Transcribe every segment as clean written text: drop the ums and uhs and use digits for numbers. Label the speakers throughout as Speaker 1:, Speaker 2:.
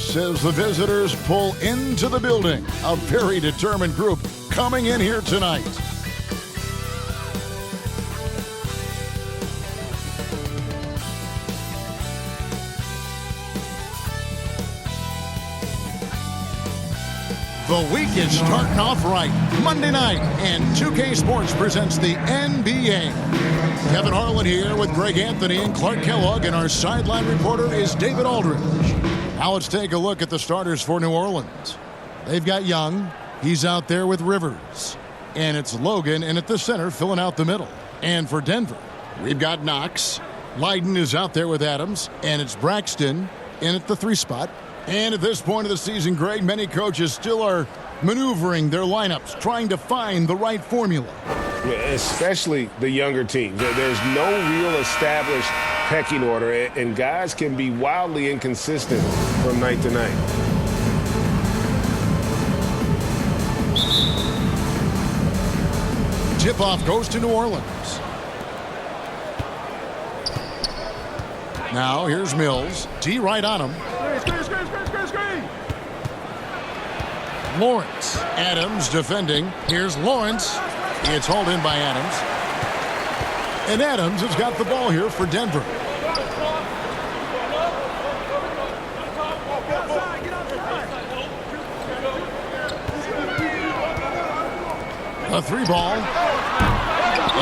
Speaker 1: pace as the visitors pull into the building. A very determined group coming in here tonight. The week is starting off right. Monday night, and 2K Sports presents the NBA. Kevin Harlan here with Greg Anthony and Clark Kellogg, and our sideline reporter is David Aldridge. Now let's take a look at the starters for New Orleans. They've got Young. He's out there with Rivers. And it's Logan in at the center filling out the middle. And for Denver, we've got Knox. Leiden is out there with Adams. And it's Braxton in at the 3 spot. And at this point of the season, Greg, many coaches still are maneuvering their lineups, trying to find the right formula.
Speaker 2: Especially the younger teams. There's no real established pecking order, and guys can be wildly inconsistent from night to night.
Speaker 1: Tip-off goes to New Orleans. Now here's Mills. D right on him. Lawrence. Adams defending. Here's Lawrence. It's hauled in by Adams. And Adams has got the ball here for Denver. A 3 ball.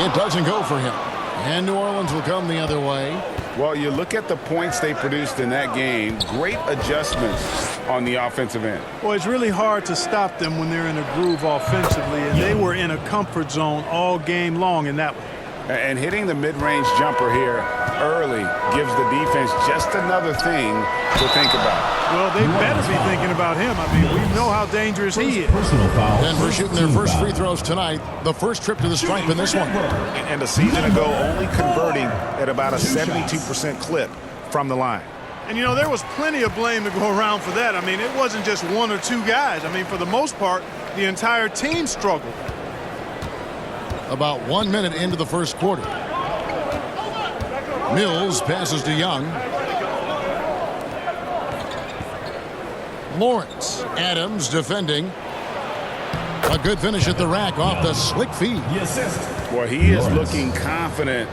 Speaker 1: It doesn't go for him. And New Orleans will come the other way.
Speaker 3: Well, you look at the points they produced in that game. Great adjustments on the offensive end.
Speaker 4: Well, it's really hard to stop them when they're in a groove offensively, and they were in a comfort zone all game long in that one.
Speaker 3: And hitting the mid-range jumper here early gives the defense just another thing to think about.
Speaker 4: Well, they better be thinking about him. I mean, we know how dangerous he is.
Speaker 1: Denver shooting their first free throws tonight. The first trip to the stripe in this one.
Speaker 3: And a season ago, only converting at about a 72% clip from the line.
Speaker 4: And, you know, there was plenty of blame to go around for that. I mean, it wasn't just 1 or 2 guys. I mean, for the most part, the entire team struggled.
Speaker 1: About 1 minute into the first quarter. Mills passes to Young. Lawrence. Adams defending. A good finish at the rack off the slick feed.
Speaker 3: Well, he is looking confident.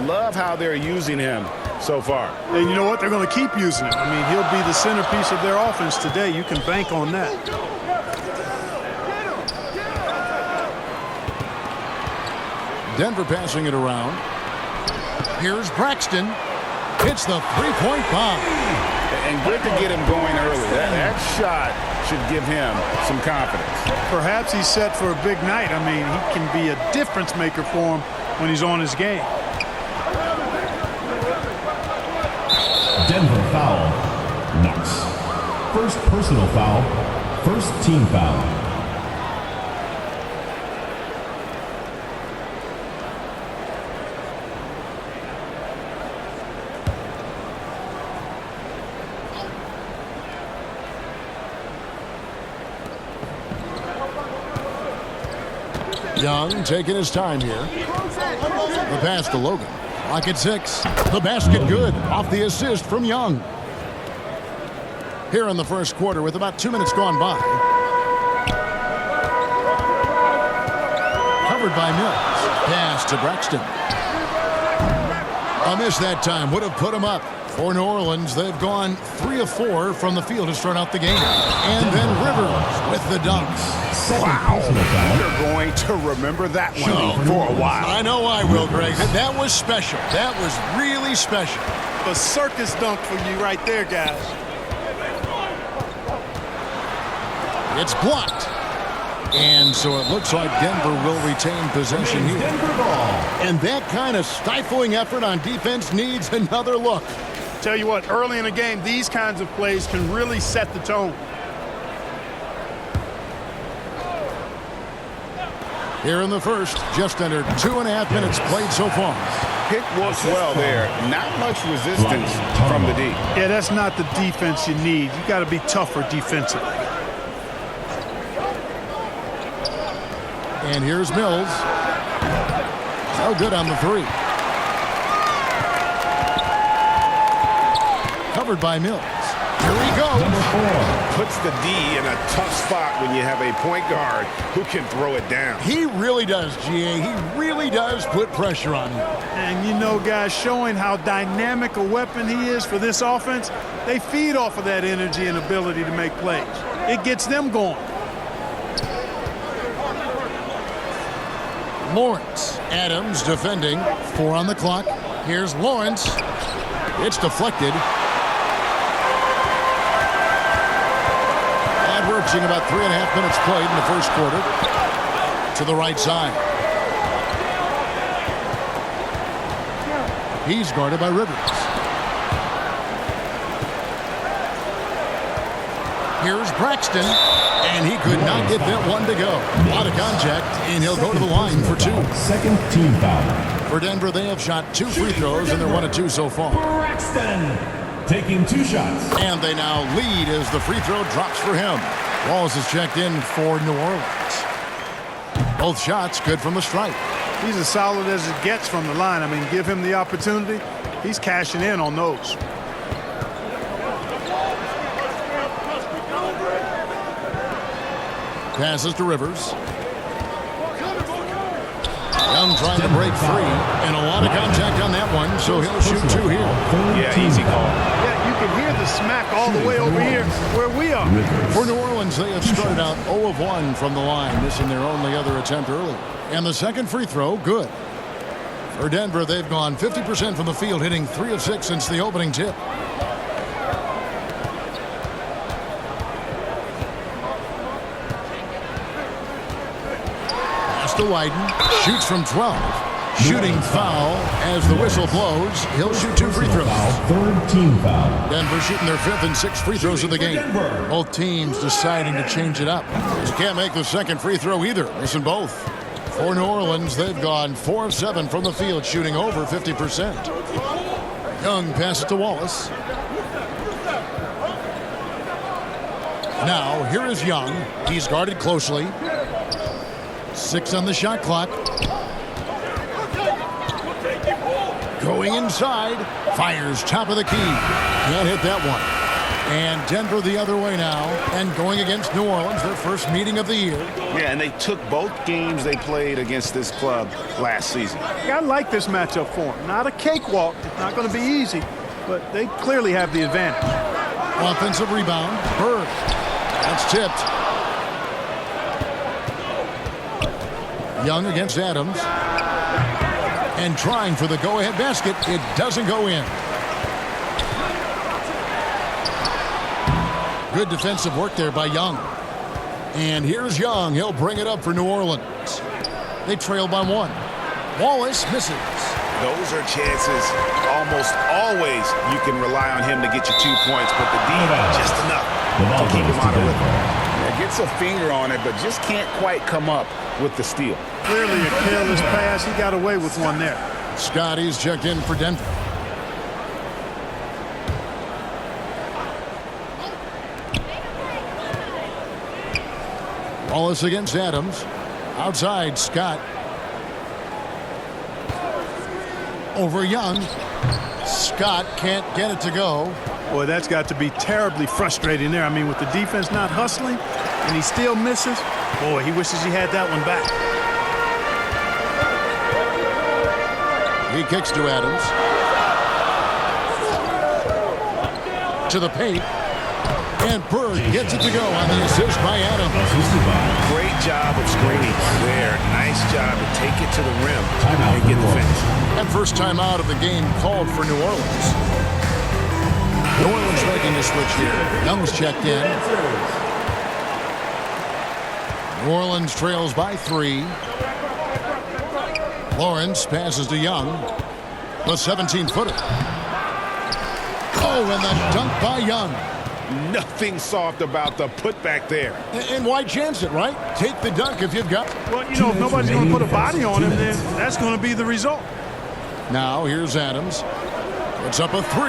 Speaker 3: Love how they're using him so far.
Speaker 4: And you know what? They're going to keep using him. I mean, he'll be the centerpiece of their offense today. You can bank on that.
Speaker 1: Denver passing it around. Here's Braxton. Hits the 3-point bomb.
Speaker 3: And good to get him going early. That shot should give him some confidence.
Speaker 4: Perhaps he's set for a big night. I mean, he can be a difference maker for him when he's on his game.
Speaker 5: Denver foul. Knox. First personal foul. First team foul.
Speaker 1: Young taking his time here. The pass to Logan. Clock at 6. The basket good off the assist from Young. Here in the first quarter with about 2 minutes gone by. Covered by Mills. Pass to Braxton. A miss that time would have put him up. For New Orleans, they've gone 3 of 4 from the field to start out the game. And then Rivers with the dunks.
Speaker 3: Wow. You're going to remember that one for a while.
Speaker 1: I know I will, Greg. That was special. That was really special.
Speaker 4: A circus dunk for you right there, guys.
Speaker 1: It's blocked. And so it looks like Denver will retain possession here. And that kind of stifling effort on defense needs another look.
Speaker 4: Tell you what, early in the game, these kinds of plays can really set the tone.
Speaker 1: Here in the first, just under 2.5 minutes played so far.
Speaker 3: Pick works well there. Not much resistance from the D.
Speaker 4: Yeah, that's not the defense you need. You got to be tougher defensively.
Speaker 1: And here's Mills. So good on the 3. Covered by Mills. Here he goes.
Speaker 5: Number 4.
Speaker 2: Puts the D in a tough spot when you have a point guard who can throw it down.
Speaker 1: He really does, GA. He really does put pressure on him.
Speaker 4: And you know, guys, showing how dynamic a weapon he is for this offense, they feed off of that energy and ability to make plays. It gets them going.
Speaker 1: Lawrence. Adams defending. 4 on the clock. Here's Lawrence. It's deflected. Averaging about 3.5 minutes played in the first quarter. To the right side. He's guarded by Rivers. Here's Braxton, and he could not get that one to go. A lot of contact, and he'll go to the line for 2.
Speaker 5: Second team foul.
Speaker 1: For Denver, they have shot 2 free throws, and they're 1 of 2 so far.
Speaker 5: Braxton taking 2 shots.
Speaker 1: And they now lead as the free throw drops for him. Wallace is checked in for New Orleans. Both shots good from the stripe.
Speaker 4: He's as solid as it gets from the line. I mean, give him the opportunity. He's cashing in on those.
Speaker 1: Passes to Rivers. Young trying to break free, and a lot of contact on that one, so he'll shoot 2 here.
Speaker 2: Yeah, easy call.
Speaker 4: Yeah, you can hear the smack all the way over here where we are.
Speaker 1: For New Orleans, they have started out 0 of 1 from the line, missing their only other attempt early. And the second free throw, good. For Denver, they've gone 50% from the field, hitting 3 of 6 since the opening tip. To Wyden, shoots from 12. Shooting foul as the whistle blows. He'll shoot 2 free throws.
Speaker 5: Third team foul.
Speaker 1: Denver shooting their 5th and 6th free throws of the game. Both teams deciding to change it up. You can't make the second free throw either, missing both. For New Orleans, they've gone 4 of 7 from the field, shooting over 50%. Young passes to Wallace. Now, here is Young. He's guarded closely. 6 on the shot clock. Going inside. Fires top of the key. Can't hit that one. And Denver the other way now. And going against New Orleans, their first meeting of the year.
Speaker 3: Yeah, and they took both games they played against this club last season.
Speaker 4: I like this matchup for them. Not a cakewalk. It's not going to be easy, but they clearly have the advantage.
Speaker 1: Offensive rebound. Bird. That's tipped. Young against Adams. And trying for the go-ahead basket. It doesn't go in. Good defensive work there by Young. And here's Young. He'll bring it up for New Orleans. They trail by 1. Wallace misses.
Speaker 2: Those are chances almost always you can rely on him to get you 2 points, but the D just enough to keep him out of rhythm.
Speaker 3: Yeah, gets a finger on it, but just can't quite come up with the steal.
Speaker 4: Clearly a careless pass. He got away with one there.
Speaker 1: Scotty's checked in for Denver. Wallace against Adams. Outside, Scott. Over Young. Scott can't get it to go.
Speaker 4: Boy, that's got to be terribly frustrating there. I mean, with the defense not hustling and he still misses, boy, he wishes he had that one back.
Speaker 1: He kicks to Adams. To the paint. And Bird gets it to go on the assist by Adams.
Speaker 2: Great job of screening there. Nice job to take it to the rim and get the finish.
Speaker 1: And first time out of the game called for New Orleans. New Orleans making a switch here. Young's checked in. New Orleans trails by 3. Lawrence passes to Young. The 17-footer. Oh, and the dunk by Young.
Speaker 2: Nothing soft about the putback there.
Speaker 1: And why chance it, right? Take the dunk if you've got.
Speaker 4: Well, you know, if nobody's going to put a body on him, then that's going to be the result.
Speaker 1: Now, here's Adams. Puts up a 3.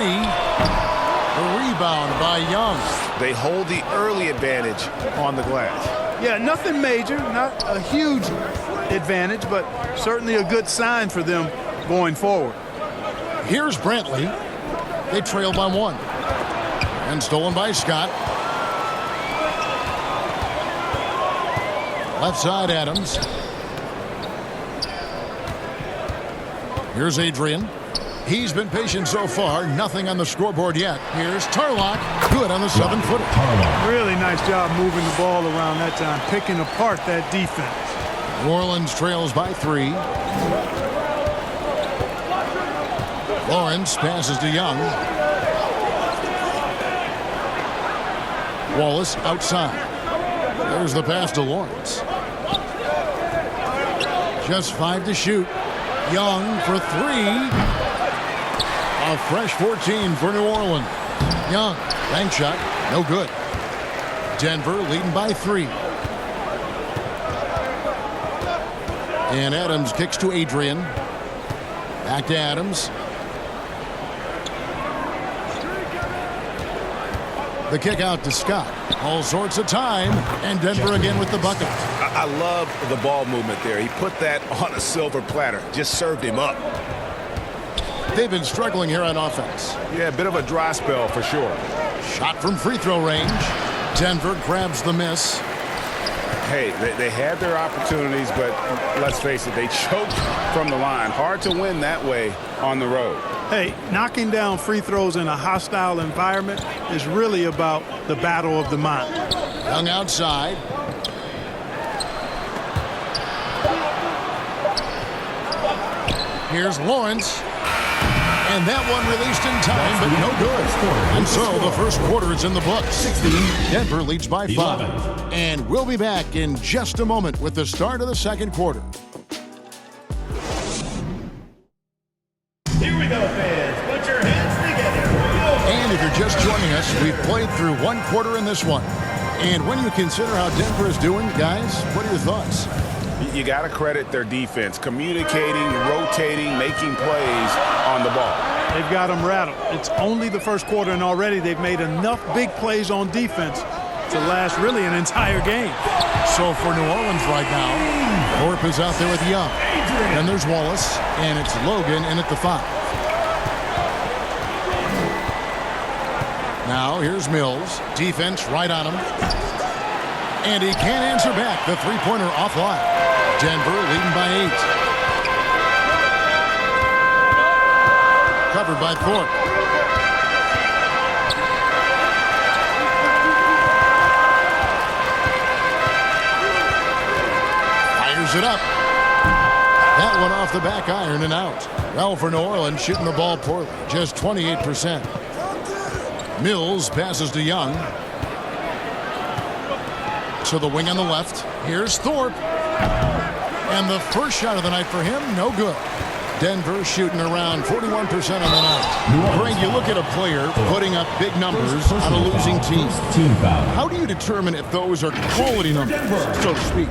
Speaker 1: The rebound by Young.
Speaker 2: They hold the early advantage on the glass.
Speaker 4: Yeah, nothing major, not a huge advantage, but certainly a good sign for them going forward.
Speaker 1: Here's Brantley. They trail by 1. And stolen by Scott. Left side, Adams. Here's Adrian. He's been patient so far. Nothing on the scoreboard yet. Here's Tarlock. Good on the 7-footer.
Speaker 4: Really nice job moving the ball around that time, picking apart that defense.
Speaker 1: New Orleans trails by 3. Lawrence passes to Young. Wallace outside. There's the pass to Lawrence. Just 5 to shoot. Young for 3. A fresh 14 for New Orleans. Young, bank shot, no good. Denver leading by 3. And Adams kicks to Adrian. Back to Adams. The kick out to Scott. All sorts of time. And Denver again with the bucket.
Speaker 3: I love the ball movement there. He put that on a silver platter. Just served him up.
Speaker 1: They've been struggling here on offense.
Speaker 3: Yeah, a bit of a dry spell for sure.
Speaker 1: Shot from free throw range. Denver grabs the miss.
Speaker 3: Hey, they had their opportunities, but let's face it, they choked from the line. Hard to win that way on the road.
Speaker 4: Hey, knocking down free throws in a hostile environment is really about the battle of the mind.
Speaker 1: Young outside. Here's Lawrence. And that one released in time, but no good. And so the first quarter is in the books. Denver leads by 5. And we'll be back in just a moment with the start of the second quarter.
Speaker 6: Here we go, fans. Put your hands together.
Speaker 1: And if you're just joining us, we've played through one quarter in this one. And when you consider how Denver is doing, guys, what are your thoughts?
Speaker 3: You got to credit their defense, communicating, rotating, making plays on the ball.
Speaker 4: They've got them rattled. It's only the first quarter, and already they've made enough big plays on defense to last really an entire game.
Speaker 1: So for New Orleans right now, Thorpe is out there with Young. Then there's Wallace, and it's Logan in at the 5. Now here's Mills. Defense right on him. And he can't answer back. The three-pointer offline. Denver leading by 8. Covered by Thorpe. Fires it up. That one off the back iron and out. Well, for New Orleans, shooting the ball poorly. Just 28%. Mills passes to Young. To the wing on the left. Here's Thorpe. And the first shot of the night for him, no good. Denver shooting around 41% on the night. Greg, you look at a player putting up big numbers on a losing team. How do you determine if those are quality numbers, so to speak?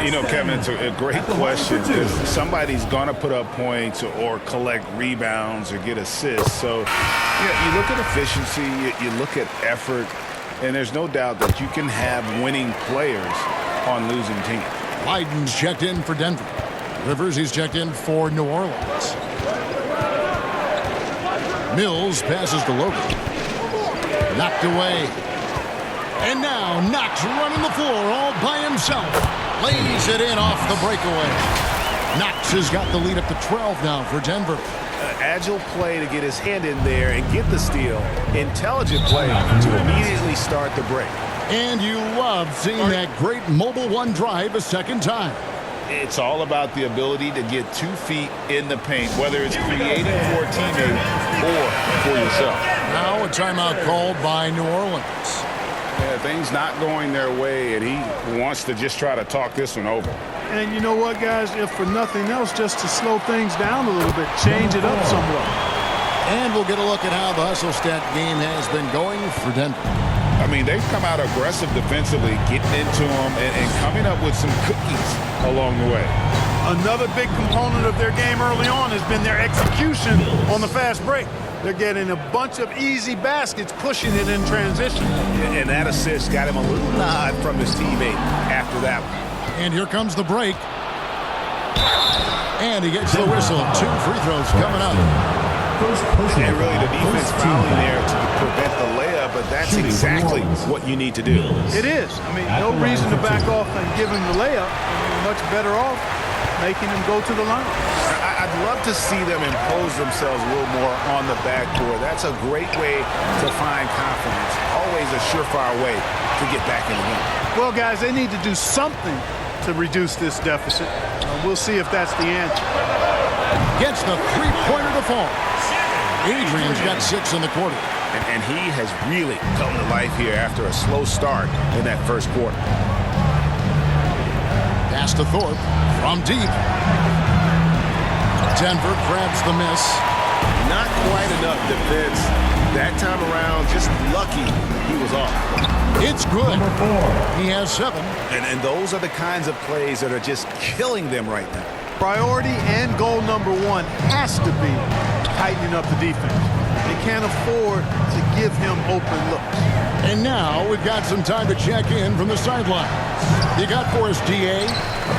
Speaker 3: You know, Kevin, it's a great question because somebody's going to put up points or collect rebounds or get assists. So, you look at efficiency, you look at effort, and there's no doubt that you can have winning players on losing teams.
Speaker 1: Biden's checked in for Denver. Rivers, he's checked in for New Orleans. Mills passes to Logan. Knocked away. And now Knox running the floor all by himself. Lays it in off the breakaway. Knox has got the lead up to 12 now for Denver.
Speaker 3: Agile play to get his hand in there and get the steal. Intelligent play to immediately start the break.
Speaker 1: And you love seeing that great mobile one drive a second time.
Speaker 3: It's all about the ability to get 2 feet in the paint, whether it's creating for a teammate or for yourself.
Speaker 1: Now a timeout called by New Orleans.
Speaker 3: Yeah, things not going their way, and he wants to just try to talk this one over.
Speaker 4: And you know what, guys? If for nothing else, just to slow things down a little bit, change it up somewhat.
Speaker 1: And we'll get a look at how the hustle stat game has been going for Denver.
Speaker 3: I mean, they've come out aggressive defensively, getting into them and coming up with some cookies along the way.
Speaker 4: Another big component of their game early on has been their execution on the fast break. They're getting a bunch of easy baskets, pushing it in transition.
Speaker 3: And that assist got him a little nod from his teammate after that one.
Speaker 1: And here comes the break. And he gets the whistle. 2 free throws coming up.
Speaker 5: First personal
Speaker 3: And really the
Speaker 5: foul,
Speaker 3: defense
Speaker 5: first team
Speaker 3: fouling
Speaker 5: foul.
Speaker 3: there to prevent the layup idea, but that's exactly what you need to do.
Speaker 4: It is. I mean, no reason to back off and give him the layup. Much better off making him go to the line.
Speaker 3: I'd love to see them impose themselves a little more on the backboard. That's a great way to find confidence. Always a surefire way to get back in the game.
Speaker 4: Well, guys, they need to do something to reduce this deficit. We'll see if that's the answer.
Speaker 1: Gets the three-pointer to fall. Adrian's got 6 in the quarter.
Speaker 3: And he has really come to life here after a slow start in that first quarter.
Speaker 1: Pass to Thorpe from deep. Denver grabs the miss.
Speaker 3: Not quite enough defense. That time around, just lucky he was off.
Speaker 1: It's good. He has 7.
Speaker 3: And those are the kinds of plays that are just killing them right now.
Speaker 4: Priority and goal number 1 has to be tightening up the defense. They can't afford to give him open looks.
Speaker 1: And now we've got some time to check in from the sideline. You got for us, DA?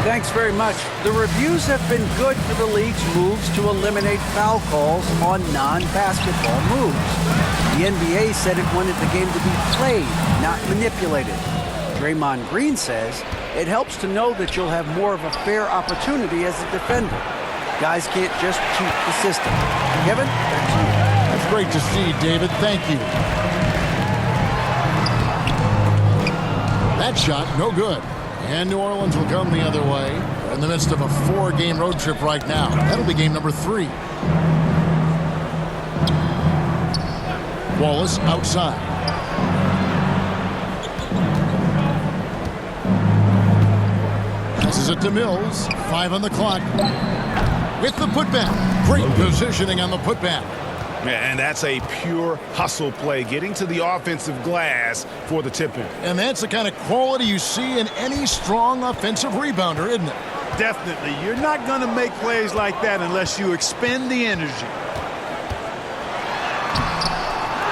Speaker 7: Thanks very much. The reviews have been good for the league's moves to eliminate foul calls on non-basketball moves. The NBA said it wanted the game to be played, not manipulated. Draymond Green says it helps to know that you'll have more of a fair opportunity as a defender. Guys can't just cheat the system. Kevin, back to you.
Speaker 1: That's great to see, David. Thank you. That shot, no good. And New Orleans will come the other way. They're in the midst of a 4-game road trip right now. That'll be game number 3. Wallace outside. Passes it to Mills. 5 on the clock. With the putback. Great positioning on the putback.
Speaker 3: And that's a pure hustle play, getting to the offensive glass for the tip-in.
Speaker 1: And that's the kind of quality you see in any strong offensive rebounder, isn't it?
Speaker 4: Definitely. You're not going to make plays like that unless you expend the energy.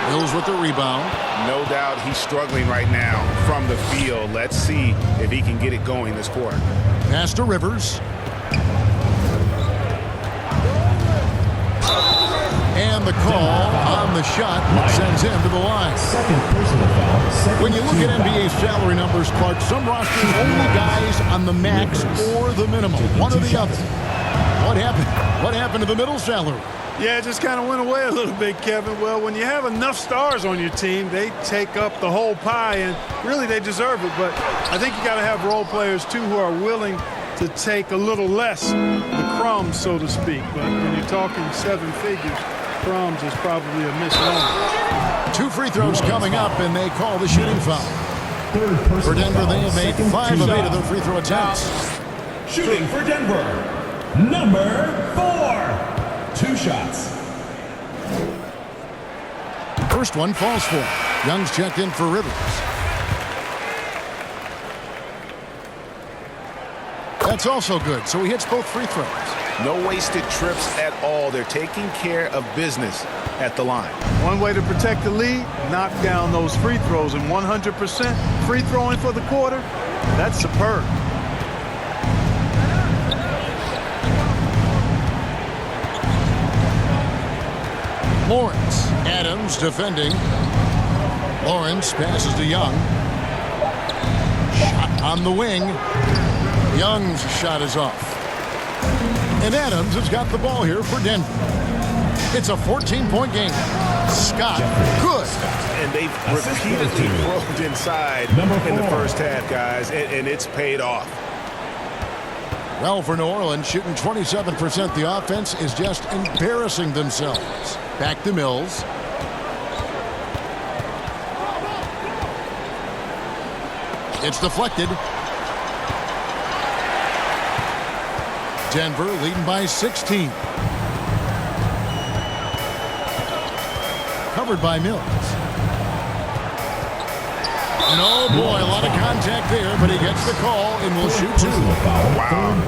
Speaker 1: Mills with the rebound.
Speaker 3: No doubt he's struggling right now from the field. Let's see if he can get it going this quarter.
Speaker 1: Pass to Rivers. And the call on the shot sends him to the line.
Speaker 5: Second personal foul.
Speaker 1: When you look at NBA salary numbers, Clark, some rosters only guys on the max or the minimum, one or the other. What happened? What happened to the middle salary?
Speaker 4: Yeah, it just kind of went away a little bit, Kevin. Well, when you have enough stars on your team, they take up the whole pie, and really they deserve it. But I think you got to have role players, too, who are willing to take a little less, the crumbs, so to speak. But when you're talking 7 figures, crumbs is probably a misnomer.
Speaker 1: 2 free throws coming up, and they call the shooting foul. For Denver, they have made 5 of 8 of their free throw attempts.
Speaker 5: Shooting for Denver, number 4. 2 shots.
Speaker 1: First one falls for him. Young's checked in for Rivers. That's also good, so he hits both free throws.
Speaker 3: No wasted trips at all. They're taking care of business at the line.
Speaker 4: One way to protect the lead, knock down those free throws, and 100% free throwing for the quarter, that's superb.
Speaker 1: Lawrence. Adams defending. Lawrence passes to Young. Shot on the wing. Young's shot is off. And Adams has got the ball here for Denver. It's a 14-point game. Scott, good.
Speaker 3: And they've repeatedly broke inside in the first half, guys, and it's paid off.
Speaker 1: Well, for New Orleans, shooting 27% the offense is just embarrassing themselves. Back to Mills. It's deflected. Denver leading by 16. Covered by Mills. And oh boy, a lot of contact there, but he gets the call and will shoot 2.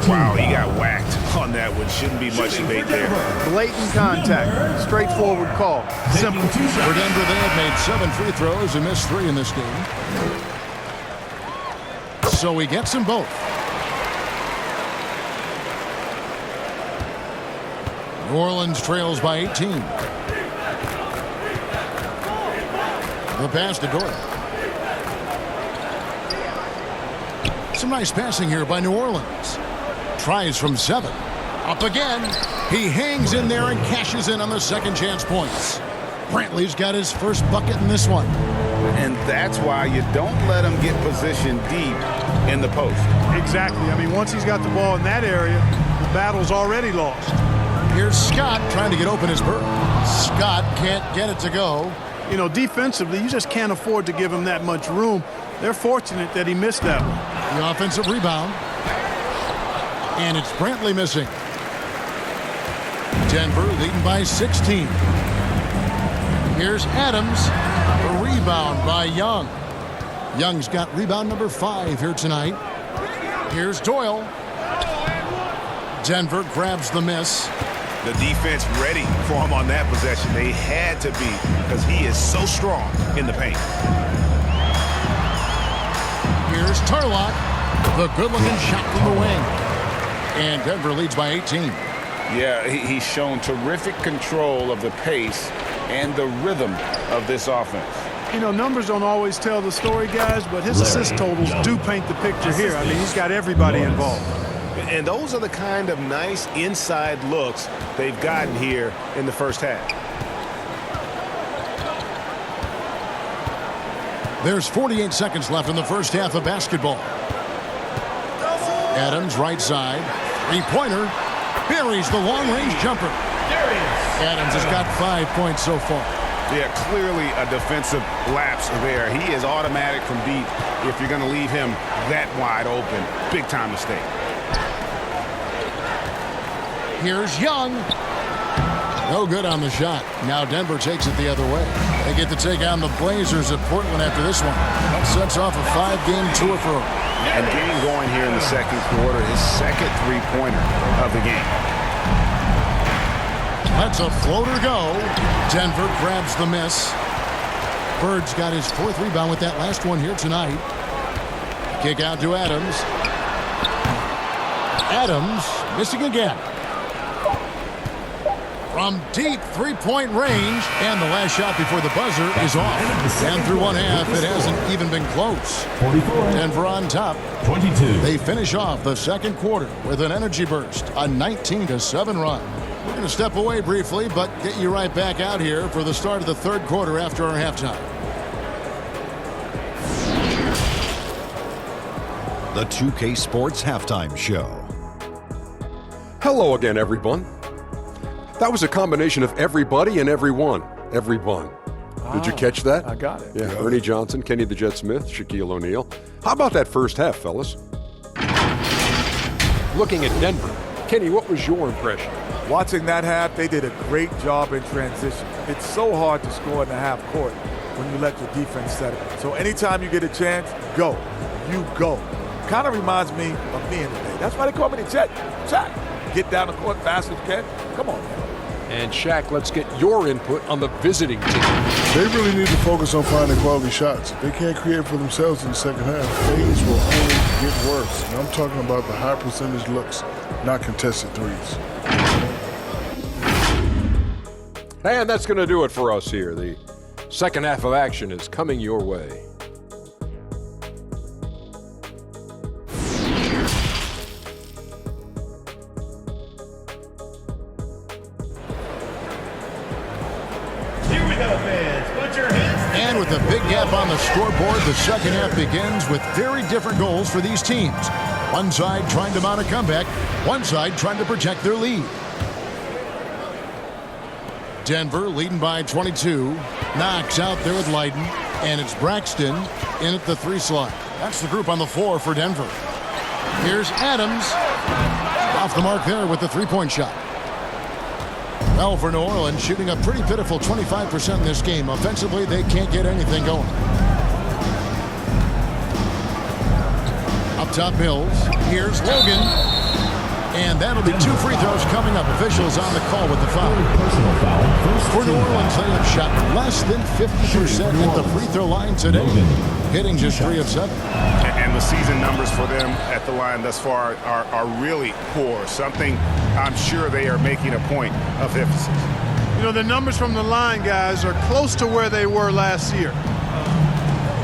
Speaker 3: Wow, he got whacked on that one. Shouldn't be much debate there.
Speaker 4: Blatant contact, straightforward call. Simple.
Speaker 1: For Denver, they have made 7 free throws and missed 3 in this game. So he gets them both. New Orleans trails by 18. The pass to Doyle. Some nice passing here by New Orleans. Tries from 7. Up again. He hangs in there and cashes in on the second chance points. Brantley's got his first bucket in this one.
Speaker 3: And that's why you don't let him get positioned deep in the post.
Speaker 4: Exactly. I mean, once he's got the ball in that area, the battle's already lost.
Speaker 1: Here's Scott trying to get open his bird. Scott can't get it to go.
Speaker 4: You know, defensively, you just can't afford to give him that much room. They're fortunate that he missed that one.
Speaker 1: The offensive rebound. And it's Brantley missing. Denver leading by 16. Here's Adams. A rebound by Young. Young's got rebound number 5 here tonight. Here's Doyle. Denver grabs the miss.
Speaker 3: The defense ready for him on that possession. They had to be because he is so strong in the paint.
Speaker 1: Here's Tarlock. The good-looking shot from the wing. And Denver leads by 18.
Speaker 3: Yeah, he's shown terrific control of the pace and the rhythm of this offense.
Speaker 4: You know, numbers don't always tell the story, guys, but his assist totals do paint the picture here. I mean, he's got everybody involved.
Speaker 2: And those are the kind of nice inside looks they've gotten here in the first half.
Speaker 1: There's 48 seconds left in the first half of basketball. Adams right side. Three-pointer. Buries the long-range jumper. Adams has got 5 points so far.
Speaker 3: Yeah, clearly a defensive lapse there. He is automatic from deep if you're going to leave him that wide open. Big-time mistake.
Speaker 1: Here's Young. No good on the shot. Now Denver takes it the other way. They get to take on the Blazers at Portland after this one. That sets off a 5-game tour for them.
Speaker 3: And getting going here in the second quarter, his second three-pointer of the game.
Speaker 1: That's a floater go. Denver grabs the miss. Bird's got his 4th rebound with that last one here tonight. Kick out to Adams. Adams missing again. From deep three-point range, and the last shot before the buzzer is off. And through one half, it hasn't even been close.
Speaker 5: 44.
Speaker 1: Denver on top.
Speaker 5: 22.
Speaker 1: They finish off the second quarter with an energy burst, a 19-7 run. We're going to step away briefly, but get you right back out here for the start of the third quarter after our halftime.
Speaker 8: The 2K Sports Halftime Show.
Speaker 9: Hello again, everyone. That was a combination of everybody and everyone. Everyone. Did you catch that?
Speaker 4: I got it.
Speaker 9: Yeah, Ernie Johnson, Kenny the Jet Smith, Shaquille O'Neal. How about that first half, fellas? Looking at Denver, Kenny, what was your impression?
Speaker 10: Watching that half, they did a great job in transition. It's so hard to score in the half court when you let your defense set it. So anytime you get a chance, go. You go. Kind of reminds me of me in the day. That's why they call me the Jet. Shaq, get down the court fast as you can. Come on, man.
Speaker 9: And Shaq, let's get your input on the visiting team.
Speaker 11: They really need to focus on finding quality shots. If they can't create for themselves in the second half, things will only get worse. And I'm talking about the high percentage looks, not contested threes.
Speaker 9: And that's going to do it for us here. The second half of action is coming your way.
Speaker 1: And with a big gap on the scoreboard, the second half begins with very different goals for these teams. One side trying to mount a comeback, one side trying to protect their lead. Denver leading by 22. Knox out there with Leiden, and it's Braxton in at the 3 slot. That's the group on the floor for Denver. Here's Adams. Off the mark there with the 3-point shot. Well, for New Orleans, shooting a pretty pitiful 25% in this game. Offensively, they can't get anything going. Up top, Mills. Here's Logan. And that'll be 2 free throws coming up. Officials on the call with the foul.
Speaker 5: Personal foul.
Speaker 1: For New Orleans, they have shot less than 50% at the free throw line today, hitting just 3 of 7.
Speaker 3: And the season numbers for them at the line thus far are really poor. Something I'm sure they are making a point of emphasis.
Speaker 4: You know, the numbers from the line, guys, are close to where they were last year.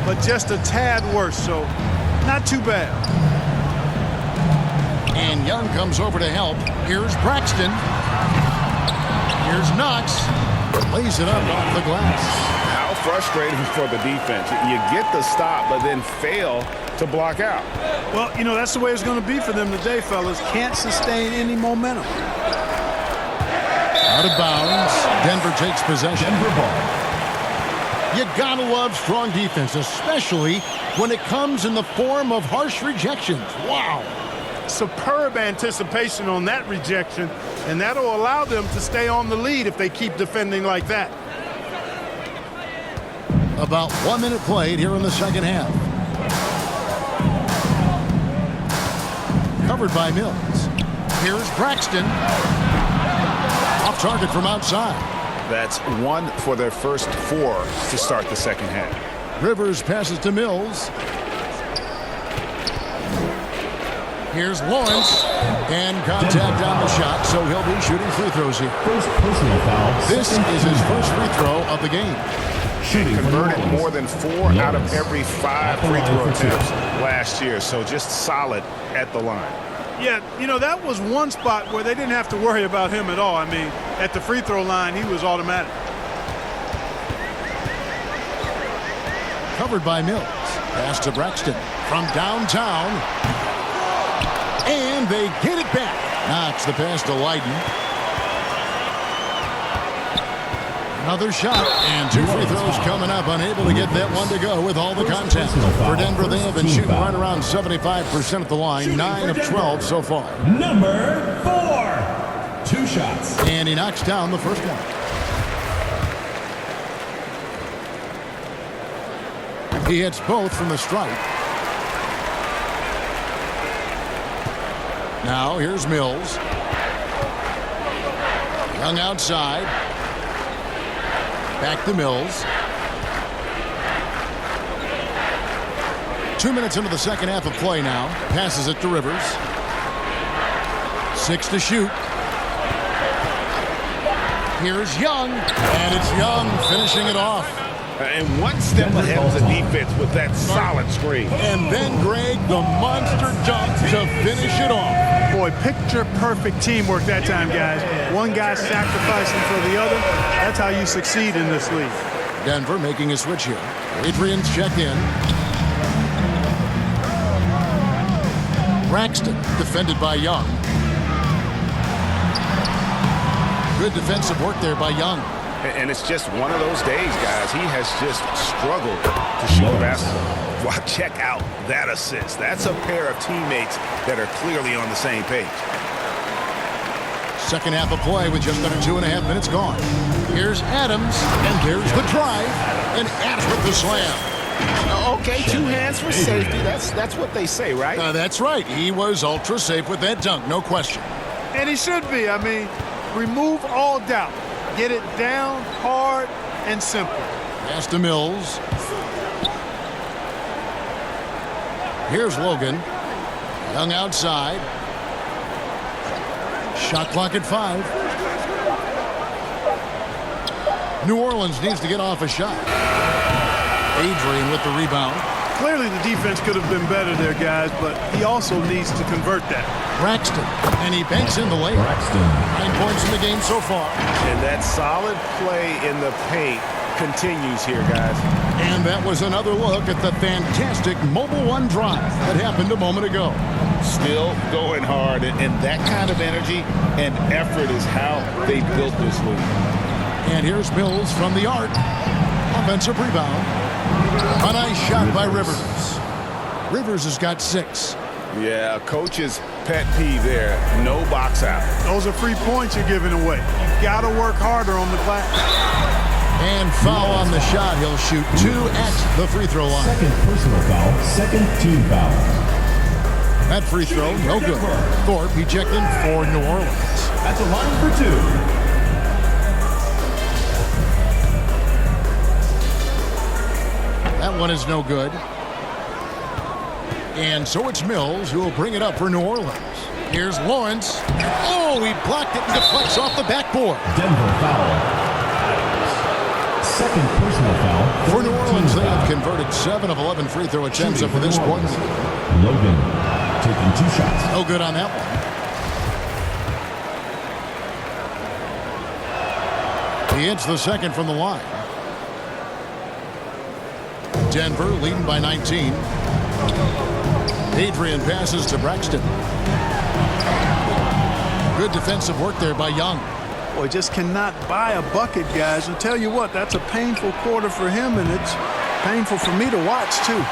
Speaker 4: but just a tad worse, so not too bad.
Speaker 1: And Young comes over to help. Here's Braxton. Here's Knox. Lays it up off the glass.
Speaker 3: How frustrating for the defense. You get the stop, but then fail to block out.
Speaker 4: Well, you know, that's the way it's going to be for them today, fellas. Can't sustain any momentum.
Speaker 1: Out of bounds. Denver takes possession.
Speaker 5: Denver ball.
Speaker 1: You gotta love strong defense, especially when it comes in the form of harsh rejections. Wow.
Speaker 4: Superb anticipation on that rejection, and that'll allow them to stay on the lead if they keep defending like that.
Speaker 1: About 1 minute played here in the second half. Covered by Mills. Here's Braxton. Off target from outside.
Speaker 3: That's 1 for their first 4 to start the second half.
Speaker 1: Rivers passes to Mills. Here's Lawrence. And contact on the shot, so he'll be shooting free throws here.
Speaker 5: First personal foul.
Speaker 1: This is his first free throw of the game.
Speaker 3: He converted more than 4 out of every 5 free throw attempts last year, so just solid at the line.
Speaker 4: Yeah, you know, that was one spot where they didn't have to worry about him at all. I mean, at the free throw line, he was automatic.
Speaker 1: Covered by Mills. Pass to Braxton from downtown. And they get it back. Knocks the pass to Leiden. Another shot, and 2 free throws coming up. Unable to get that one to go with all the contact. For Denver, they have been shooting right around 75% at the line. 9 of 12 so far.
Speaker 5: Number 4. 2 shots.
Speaker 1: And he knocks down the first one. He hits both from the stripe. Now here's Mills. Young outside. Back to Mills. 2 minutes into the second half of play now. Passes it to Rivers. 6 to shoot. Here's Young. And it's Young finishing it off.
Speaker 3: And 1 step ahead of the defense with that solid screen.
Speaker 1: And then Greg, the monster dunk to finish it off.
Speaker 4: Boy, picture-perfect teamwork that time, guys. One guy sacrificing for the other. That's how you succeed in this league.
Speaker 1: Denver making a switch here. Adrian's checked in. Braxton defended by Young. Good defensive work there by Young.
Speaker 3: And it's just one of those days, guys. He has just struggled to shoot the basketball. Well, check out that assist. That's a pair of teammates that are clearly on the same page.
Speaker 1: Second half of play with just under 2.5 minutes gone. Here's Adams, and there's the drive, and Adams with the slam.
Speaker 3: Okay, 2 hands for safety. That's what they say, right?
Speaker 1: That's right. He was ultra safe with that dunk, no question.
Speaker 4: And he should be. I mean, remove all doubt. Get it down, hard, and simple.
Speaker 1: Pass to Mills. Here's Logan. Young outside. Shot clock at 5. New Orleans needs to get off a shot. Adrian with the rebound.
Speaker 4: Clearly the defense could have been better there, guys, but he also needs to convert that.
Speaker 1: Braxton, and he banks in the layup.
Speaker 5: Braxton.
Speaker 1: 9 points in the game so far.
Speaker 3: And that solid play in the paint continues here, guys.
Speaker 1: And that was another look at the fantastic Mobile One drive that happened a moment ago.
Speaker 3: Still going hard, and that kind of energy and effort is how they built this league.
Speaker 1: And here's Mills from the arc. Offensive rebound. A nice shot by Rivers. Rivers has got 6.
Speaker 3: Yeah, coach's pet peeve there. No box out.
Speaker 4: Those are free points you're giving away. You've got to work harder on the glass.
Speaker 1: And foul on the shot. He'll shoot 2 at the free throw line.
Speaker 5: Second personal foul. Second team foul.
Speaker 1: That free throw, no good. Thorpe, he checked in for New Orleans.
Speaker 5: At the line for 2.
Speaker 1: That one is no good. And so it's Mills who will bring it up for New Orleans. Here's Lawrence. Oh, he blocked it and deflects off the backboard.
Speaker 5: Denver foul. second personal foul.
Speaker 1: For New Orleans, they have converted 7 of 11 free throw attempts up to this point.
Speaker 5: Logan taking 2 shots.
Speaker 1: No good on that one. He hits the second from the line. Denver leading by 19. Adrian passes to Braxton. Good defensive work there by Young.
Speaker 4: Boy, just cannot buy a bucket, guys. And tell you what, that's a painful quarter for him, and it's painful for me to watch, too.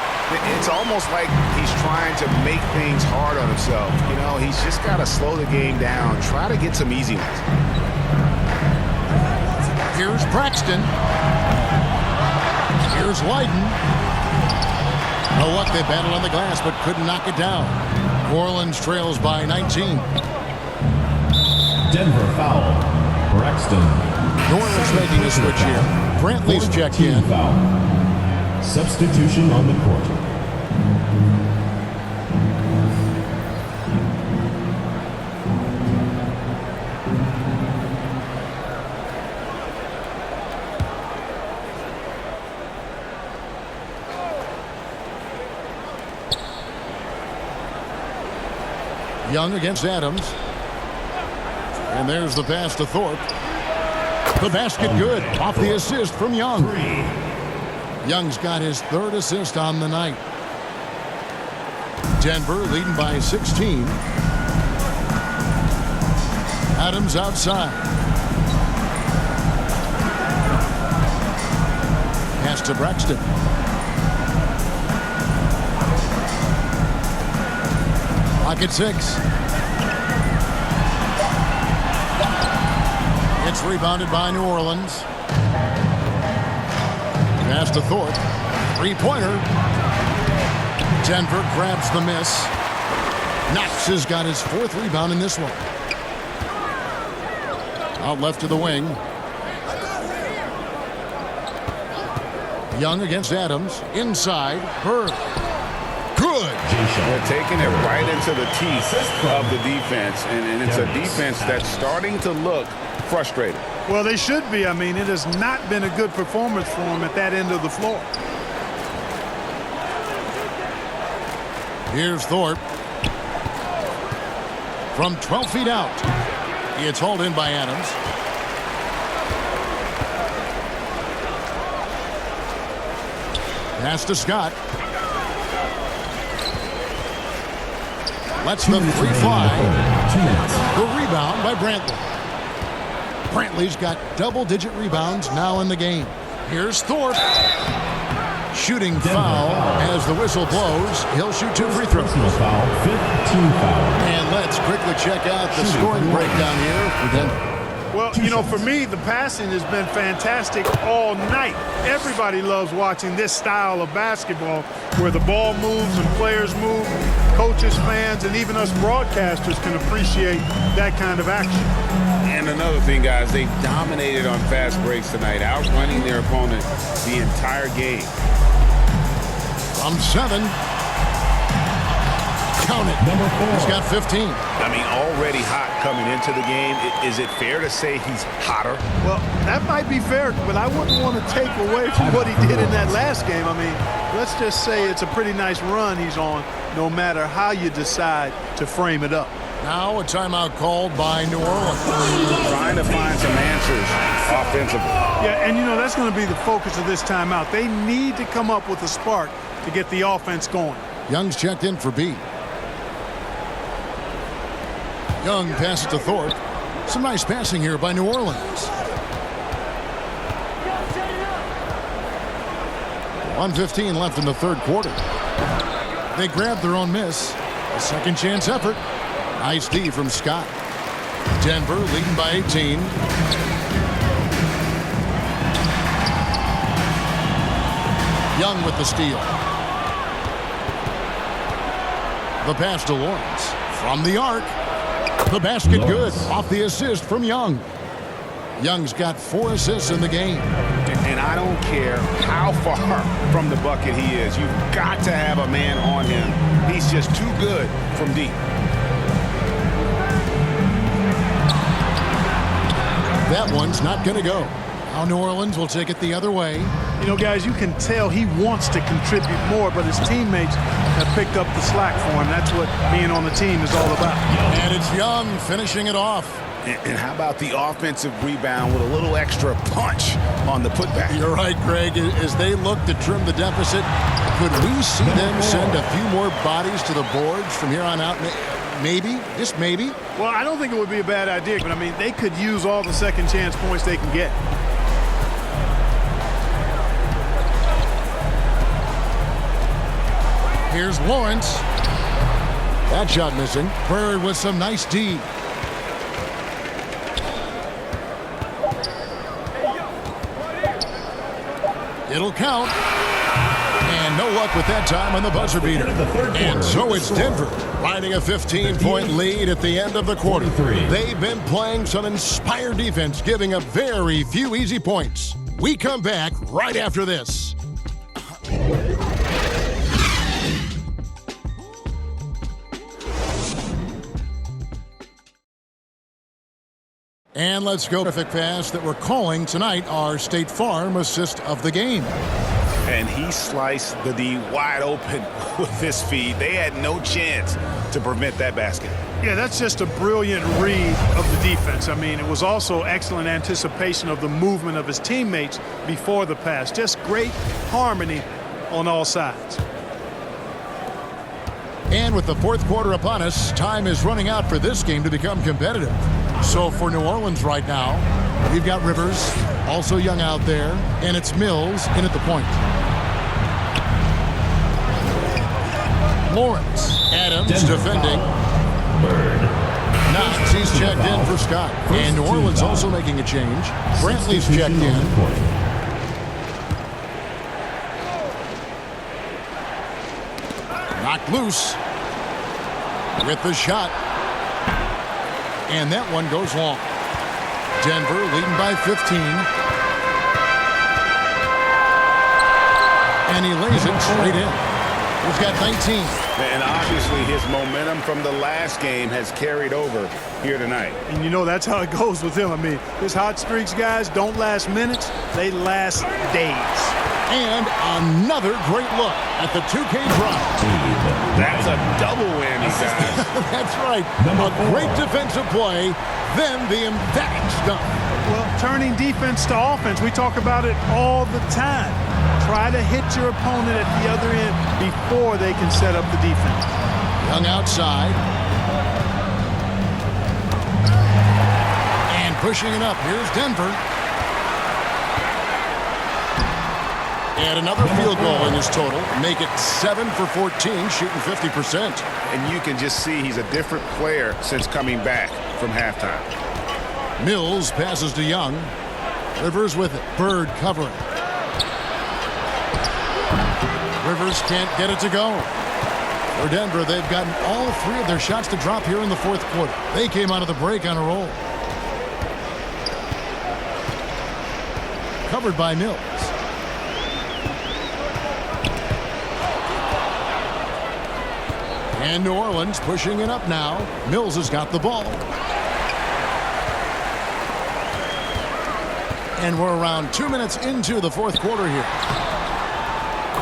Speaker 3: It's almost like he's trying to make things hard on himself. You know, he's just got to slow the game down, try to get some easy ones.
Speaker 1: Here's Braxton. Here's Lydon. Oh, what? They battled on the glass, but couldn't knock it down. New Orleans trails by 19.
Speaker 5: Denver foul. Braxton.
Speaker 1: New Orleans making a switch here. Brantley's checked in.
Speaker 5: Foul. Substitution on the court.
Speaker 1: Young against Adams. And there's the pass to Thorpe. The basket good. Off the assist from Young. Young's got his 3rd assist on the night. Denver leading by 16. Adams outside. Pass to Braxton. Pocket 6. It's rebounded by New Orleans. Pass to Thorpe. 3-pointer. Denver grabs the miss. Knox has got his 4th rebound in this one. Out left to the wing. Young against Adams. Inside. Bird. Good.
Speaker 3: They're taking it right into the teeth of the defense, and it's a defense that's starting to look frustrated.
Speaker 4: Well, they should be. I mean, it has not been a good performance for them at that end of the floor.
Speaker 1: Here's Thorpe. From 12 feet out. It's hauled in by Adams. Pass to Scott. Lets the 3 fly. The rebound by Brantley. Brantley's got double-digit rebounds now in the game. Here's Thorpe. Shooting foul as the whistle blows. He'll shoot 2 free throws.
Speaker 5: Personal foul, 5th team foul.
Speaker 1: And let's quickly check out the scoring breakdown here for Denver.
Speaker 4: Well, you know, for me, the passing has been fantastic all night. Everybody loves watching this style of basketball where the ball moves and players move. Coaches, fans, and even us broadcasters can appreciate that kind of action.
Speaker 3: And another thing, guys, they dominated on fast breaks tonight, outrunning their opponent the entire game.
Speaker 1: From 7. Count it.
Speaker 5: Number 4.
Speaker 1: He's got 15.
Speaker 3: I mean, already hot coming into the game. Is it fair to say he's hotter?
Speaker 4: Well, that might be fair, but I wouldn't want to take away from what he did in that last game. I mean, let's just say it's a pretty nice run he's on, no matter how you decide to frame it up.
Speaker 1: Now a timeout called by New Orleans.
Speaker 3: Trying to find some answers offensively.
Speaker 4: Yeah, and you know, that's going to be the focus of this timeout. They need to come up with a spark to get the offense going.
Speaker 1: Young's checked in for B. Young passes to Thorpe. Some nice passing here by New Orleans. 1:15 left in the 3rd quarter. They grabbed their own miss. A second chance effort. Nice D from Scott. Denver leading by 18. Young with the steal. The pass to Lawrence. From the arc. The basket good. Off the assist from Young. Young's got 4 assists in the game.
Speaker 3: And I don't care how far from the bucket he is. You've got to have a man on him. He's just too good from deep.
Speaker 1: That one's not going to go. Now New Orleans will take it the other way.
Speaker 4: You know, guys, you can tell he wants to contribute more, but his teammates have picked up the slack for him. That's what being on the team is all about.
Speaker 1: And it's Young finishing it off.
Speaker 3: And how about the offensive rebound with a little extra punch on the putback?
Speaker 1: You're right, Greg. As they look to trim the deficit, could we see them send a few more bodies to the boards from here on out? Maybe, just maybe.
Speaker 4: Well, I don't think it would be a bad idea, but I mean, they could use all the second chance points they can get.
Speaker 1: Here's Lawrence. That shot missing. Bird with some nice D. It'll count. And no luck with that time on the buzzer beater. And so it's Denver riding a 15-point lead at the end of the quarter. They've been playing some inspired defense, giving up very few easy points. We come back right after this. And let's go. Terrific pass that we're calling tonight our State Farm assist of the game.
Speaker 3: And he sliced the D wide open with his feed. They had no chance to prevent that basket.
Speaker 4: Yeah, that's just a brilliant read of the defense. I mean, it was also excellent anticipation of the movement of his teammates before the pass. Just great harmony on all sides.
Speaker 1: And with the fourth quarter upon us, time is running out for this game to become competitive. So for New Orleans right now, we've got Rivers, also Young out there, and it's Mills in at the point. Lawrence, Adams defending. Knox, he's checked in for Scott. And New Orleans also making a change. Brantley's checked in. Knocked loose with the shot. And that one goes long. Denver leading by 15. And he lays it straight in. He's got 19.
Speaker 3: And obviously his momentum from the last game has carried over here tonight.
Speaker 4: And you know that's how it goes with him. I mean, his hot streaks, guys, don't last minutes. They last days.
Speaker 1: And another great look at the 2K drop.
Speaker 3: That's a double whammy, guys.
Speaker 1: That's right. A great defensive play, then the emphatic stuff.
Speaker 4: Well, turning defense to offense, we talk about it all the time. Try to hit your opponent at the other end before they can set up the defense.
Speaker 1: Young outside. And pushing it up. Here's Denver. And another field goal in his total. Make it 7 for 14, shooting 50%.
Speaker 3: And you can just see he's a different player since coming back from halftime.
Speaker 1: Mills passes to Young. Rivers with it. Bird covering. Rivers can't get it to go. For Denver, they've gotten all three of their shots to drop here in the fourth quarter. They came out of the break on a roll. Covered by Mills. And New Orleans pushing it up now. Mills has got the ball. And we're around 2 minutes into the fourth quarter here.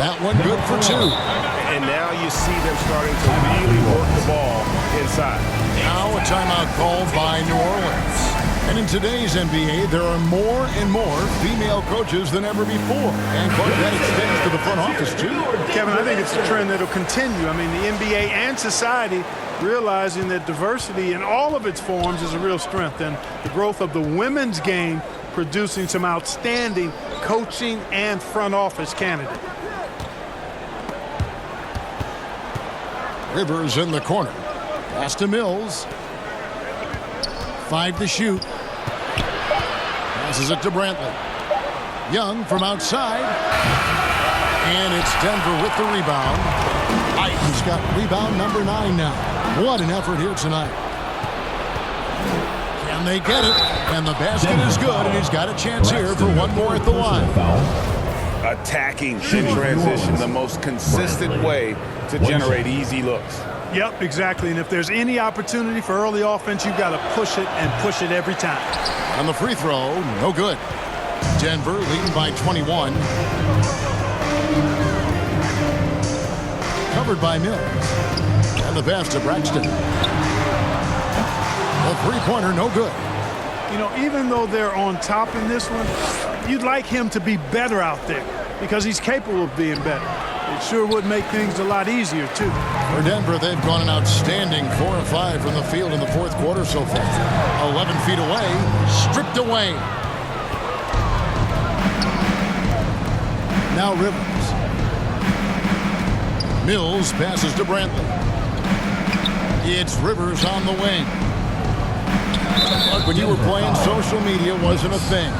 Speaker 1: That one good for two.
Speaker 2: And now you see them starting to really work the ball inside.
Speaker 1: Now a timeout called by New Orleans. And in today's NBA, there are more and more female coaches than ever before. And that extends to the front office, too.
Speaker 4: Kevin, I think it's a trend that will continue. I mean, the NBA and society realizing that diversity in all of its forms is a real strength. And the growth of the women's game producing some outstanding coaching and front office candidates.
Speaker 1: Rivers in the corner. Pass to Mills. 5 to shoot. Passes it to Brantley. Young from outside. And it's Denver with the rebound. He's got rebound number 9 now. What an effort here tonight. Can they get it? And the basket is good, and he's got a chance here for one more at the line.
Speaker 3: Attacking in transition, the most consistent way to generate easy looks.
Speaker 4: Yep, exactly. And if there's any opportunity for early offense, you've got to push it and push it every time.
Speaker 1: On the free throw, no good. Denver leading by 21. Covered by Mills. And the pass to Braxton. The three-pointer, no good.
Speaker 4: You know, even though they're on top in this one, you'd like him to be better out there because he's capable of being better. It sure would make things a lot easier, too.
Speaker 1: For Denver, they've gone an outstanding 4 of 5 from the field in the fourth quarter so far. 11 feet away, stripped away. Now Rivers. Mills passes to Brantley. It's Rivers on the wing. Look, when you were playing, social media wasn't a thing.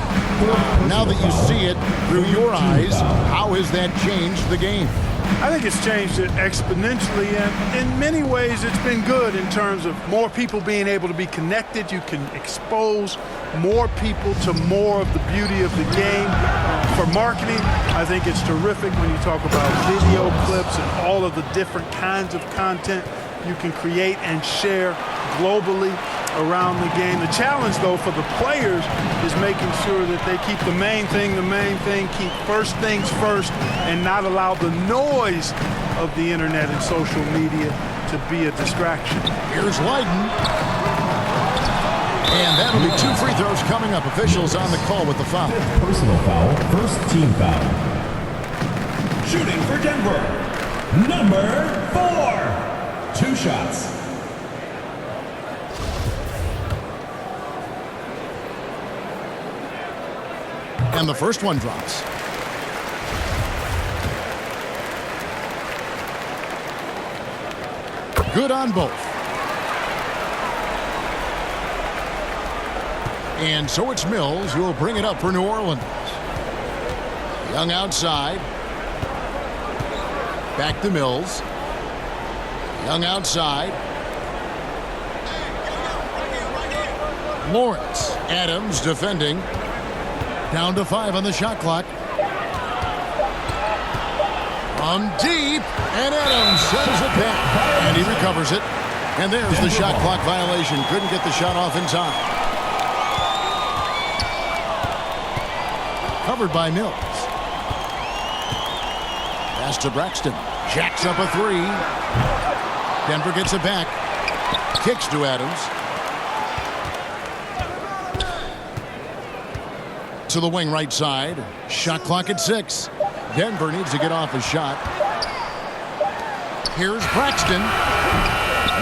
Speaker 1: Now that you see it through your eyes, how has that changed the game?
Speaker 4: I think it's changed it exponentially, and in many ways it's been good in terms of more people being able to be connected. You can expose more people to more of the beauty of the game. For marketing, I think it's terrific when you talk about video clips and all of the different kinds of content you can create and share globally around the game. The challenge, though, for the players is making sure that they keep the main thing, keep first things first, and not allow the noise of the internet and social media to be a distraction.
Speaker 1: Here's Leiden. And that'll be 2 free throws coming up. Officials on the call with the foul.
Speaker 5: Personal foul, first team foul.
Speaker 6: Shooting for Denver, number 4.
Speaker 5: 2 shots.
Speaker 1: And the first one drops. Good on both. And so it's Mills who will bring it up for New Orleans. Young outside. Back to Mills. Young outside. Lawrence. Adams defending. Down to 5 on the shot clock. From deep, and Adams sends it back. And he recovers it. And there's the shot clock violation. Couldn't get the shot off in time. Covered by Mills. Pass to Braxton. Jacks up a 3. Denver gets it back. Kicks to Adams. To the wing right side. Shot clock at 6. Denver needs to get off a shot. Here's Braxton.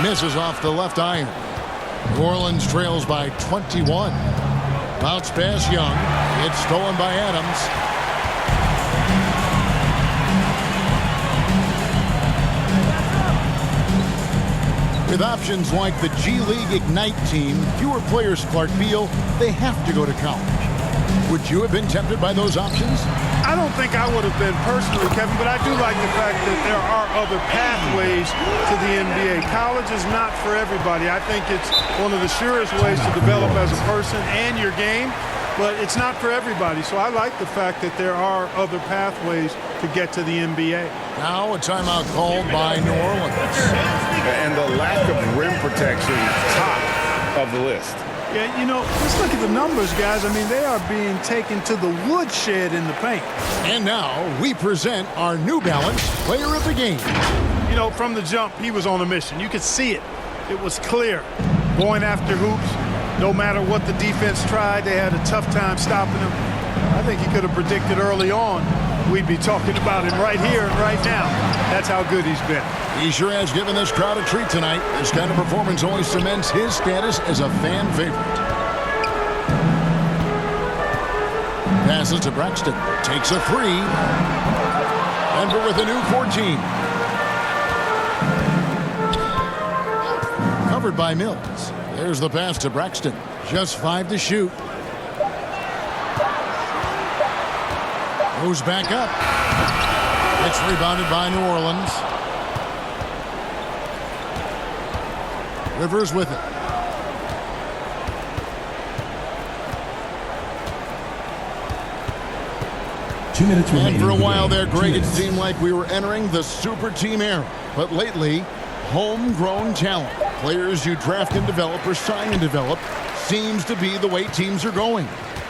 Speaker 1: Misses off the left iron. New Orleans trails by 21. Bounce pass Young. It's stolen by Adams. With options like the G League Ignite team, fewer players, Clark, feel they have to go to college. Would you have been tempted by those options?
Speaker 4: I don't think I would have been personally, Kevin, but I do like the fact that there are other pathways to the NBA. College is not for everybody. I think it's one of the surest ways to develop as a person and your game, but it's not for everybody. So I like the fact that there are other pathways to get to the NBA.
Speaker 1: Now a timeout called by New Orleans.
Speaker 3: And the lack of rim protection, top of the list.
Speaker 4: Yeah, you know, let's look at the numbers, guys. I mean, they are being taken to the woodshed in the paint.
Speaker 1: And now we present our New Balance player of the game.
Speaker 4: You know, from the jump, he was on a mission. You could see it. It was clear. Going after hoops, no matter what the defense tried, they had a tough time stopping him. I think he could have predicted early on we'd be talking about him right here and right now. That's how good he's been.
Speaker 1: He sure has given this crowd a treat tonight. This kind of performance only cements his status as a fan favorite. Passes to Braxton. Takes a 3. Denver with a new 14. Covered by Mills. There's the pass to Braxton. Just 5 to shoot. Moves back up. It's rebounded by New Orleans. Rivers with it.
Speaker 5: Two minutes remaining.
Speaker 1: And for a while there, Greg, it seemed like we were entering the super team era. But lately, homegrown talent. Players you draft and develop or sign and develop seems to be the way teams are going.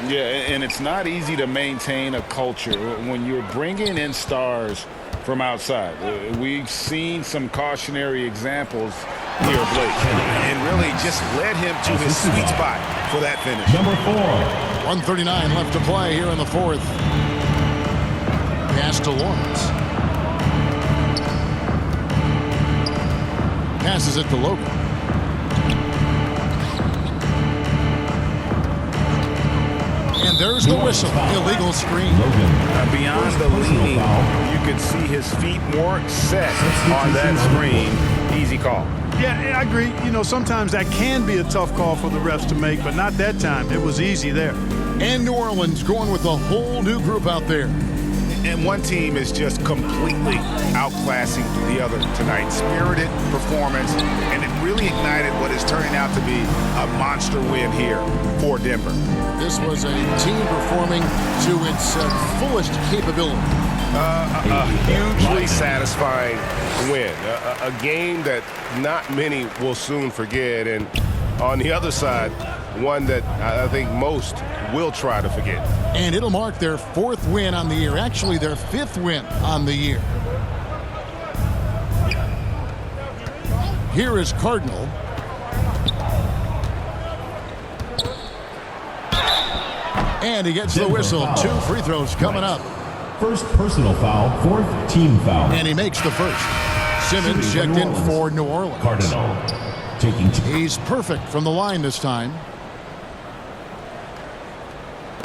Speaker 3: Yeah, and it's not easy to maintain a culture when you're bringing in stars from outside. We've seen some cautionary examples here of late, and really just led him to his sweet spot for that finish.
Speaker 5: Number 4.
Speaker 1: 1:39 left to play here in the fourth. Pass to Lawrence. Passes it to Logan. And there's the whistle. Illegal screen.
Speaker 3: Beyond the leaning, you could see his feet weren't set on that screen. Easy call.
Speaker 4: Yeah, I agree. You know, sometimes that can be a tough call for the refs to make, but not that time. It was easy there.
Speaker 1: And New Orleans going with a whole new group out there.
Speaker 3: And one team is just completely outclassing the other tonight. Spirited performance, and it really ignited what is turning out to be a monster win here for Denver.
Speaker 1: This was a team performing to its fullest capability.
Speaker 2: A hugely satisfying win. A game that not many will soon forget. And on the other side, one that I think most will try to forget.
Speaker 1: And it'll mark their 4th win on the year. Actually, their 5th win on the year. Here is Cardinal. And he gets the whistle. 2 free throws coming up.
Speaker 5: First personal foul, 4th team foul.
Speaker 1: And he makes the first. Simmons checked in for New Orleans.
Speaker 5: Cardinal taking 2.
Speaker 1: He's perfect from the line this time.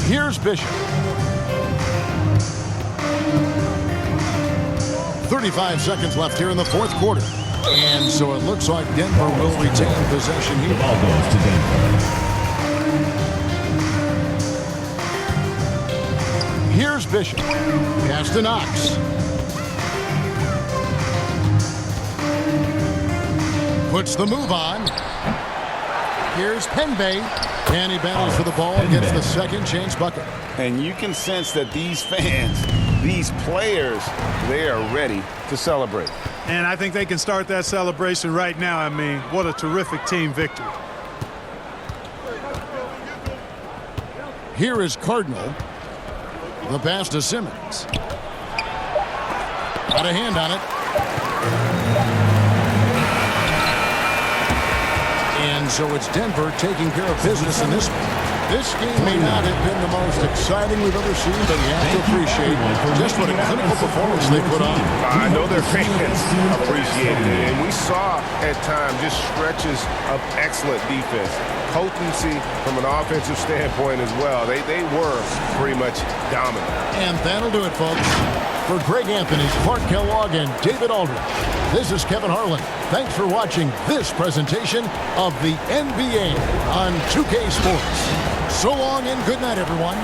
Speaker 1: Here's Bishop. 35 seconds left here in the fourth quarter. And so it looks like Denver will retain possession here.
Speaker 5: The ball goes to Denver.
Speaker 1: Here's Bishop. Pass to Knox. Puts the move on. Here's Penbay. And he battles for the ball and gets the second chance bucket.
Speaker 3: And you can sense that these fans, these players, they are ready to celebrate.
Speaker 4: And I think they can start that celebration right now. I mean, what a terrific team victory.
Speaker 1: Here is Cardinal. The pass to Simmons. Got a hand on it. And so it's Denver taking care of business in this one. This game may not have been the most exciting we've ever seen, but you have to appreciate just what a clinical performance they put on.
Speaker 2: I know their fans appreciated it, and we saw at times just stretches of excellent defense. Potency from an offensive standpoint as well. They were pretty much dominant.
Speaker 1: And that'll do it, folks. For Greg Anthony, Clark Kellogg, and David Aldridge, this is Kevin Harlan. Thanks for watching this presentation of the NBA on 2K Sports. So long and good night, everyone.